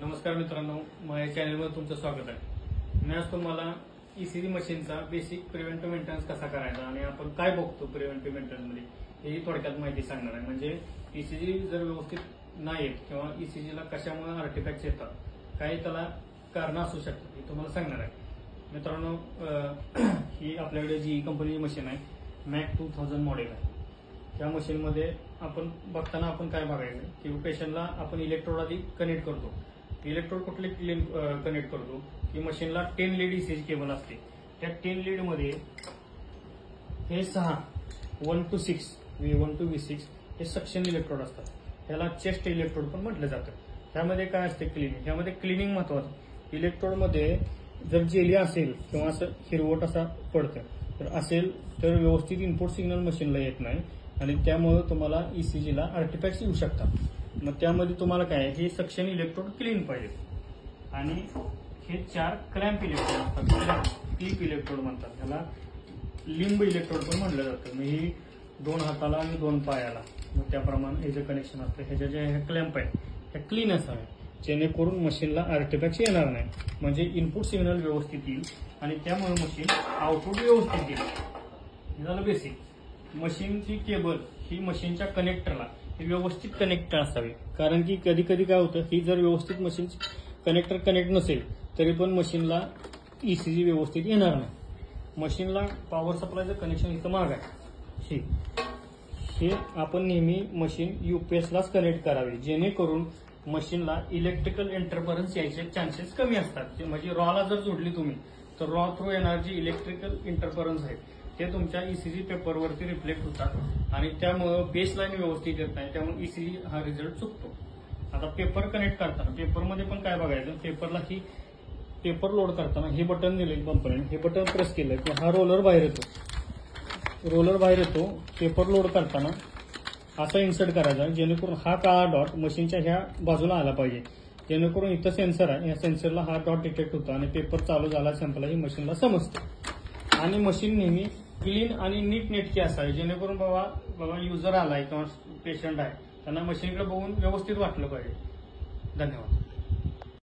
नमस्कार मित्रांनो, माझ्या चॅनलवर तुमचं स्वागत आहे। मी आज तुम्हाला ईसीजी मशीनचा बेसिक प्रिव्हेंटिव्ह मेंटेनन्स कसा करायचा आणि आपण काय बघतो प्रिव्हेंटिव्ह मेंटेनन्स मध्ये ही थोडक्यात माहिती सांगणार आहे। म्हणजे ईसीजी जर व्यवस्थित नाही येत किंवा ईसीजीला कशामुळे आर्टिफॅक्ट्स येतात, काही त्याला कारण असू शकतात हे तुम्हाला सांगणार आहे। मित्रांनो, ही आपल्याकडे जी कंपनीची मशीन आहे मॅक 2000 मॉडेल आहे। त्या मशीनमध्ये आपण बघताना आपण काय बघायचं की पेशंटला आपण इलेक्ट्रोड आधी कनेक्ट करतो। इलेक्ट्रोड कुठले कनेक्ट करतो की मशीनला 10 लीड ईसीजी केबल असते। त्या 10 लीड मध्ये हे 6 1 to 6 V1 to V6 हे सक्शन इलेक्ट्रोड असतात। त्याला चेस्ट इलेक्ट्रोड पण म्हटलं जातं। त्यामध्ये काय असते क्लिनिंग, यामध्ये क्लिनिंग महत्वाचं। इलेक्ट्रोड मध्ये जर जेली असेल किंवा असं हिरवट असा पडतं तर असेल तर व्यवस्थित इनपुट सिग्नल मशीनला येत नाही आणि त्यामुळे तुम्हाला ईसीजीला आर्टिफॅक्ट्स येऊ शकतात। मग त्यामध्ये तुम्हाला काय हे सक्शन इलेक्ट्रोड क्लीन पाहिजे आणि हे 4 क्रॅम्प इलेक्ट्रोड असतात, क्लिप इलेक्ट्रोड म्हणतात त्याला, लिंब इलेक्ट्रोड पण म्हटलं जातं। मग ही 2 हाताला आणि 2 पायाला मग त्याप्रमाणे हे जे कनेक्शन असतं ह्याच्या जे क्लॅम्प आहे हे क्लीन असावे जेणेकरून मशीनला आर्टिफॅक्ट्स येणार नाही, म्हणजे इनपुट सिग्नल व्यवस्थित येईल आणि त्यामुळे मशीन आउटपुट व्यवस्थित येईल। हे झालं बेसिक। मशीनची केबल ही मशीनच्या कनेक्टरला व्यवस्थित कनेक्ट असावी, कारण की कधी कधी काय होतं ही जर व्यवस्थित मशीन कनेक्टर कनेक्ट नसेल तरी पण मशीनला ईसीजी व्यवस्थित येणार नाही। मशीनला पॉवर सप्लायचं कनेक्शन इथं माग आहे, हे आपण नेहमी मशीन यूपीएसलाच कनेक्ट करावी जेणेकरून मशीनला इलेक्ट्रिकल इंटरफरन्स यायचे चान्सेस कमी असतात। म्हणजे रॉला जर जोडली तुम्ही तर रॉ थ्रू येणारे जे इलेक्ट्रिकल इंटरफरन्स आहेत ते तुमच्या ईसीजी पेपरवरती रिफ्लेक्ट होतात आणि त्यामुळे बेसलाईन व्यवस्थित येत नाही, त्यामुळे ईसीजी हा रिझल्ट चुकतो। आता पेपर कनेक्ट करताना पेपरमध्ये पण काय बघायचं, पेपरला ही पेपर लोड करताना हे बटन दिले कंपनीने, हे बटन प्रेस केलं की हा रोलर बाहेर येतो। पेपर लोड करताना असा इन्सर्ट करायचा जेणेकरून हा काळा डॉट मशीनच्या ह्या बाजूला आला पाहिजे, जेणेकरून इथं सेन्सर आहे, या सेन्सरला हा डॉट डिटेक्ट होतो आणि पेपर चालू झाला सॅम्पल ही मशीनला समजतं। आणि मशीन नेहमी क्लीन आणि नीट नेटकी असावी जेणेकरून बाबा युजर आलाय किंवा पेशंट आहे त्यांना मशीनकडे बघून व्यवस्थित वाटलं पाहिजे। धन्यवाद।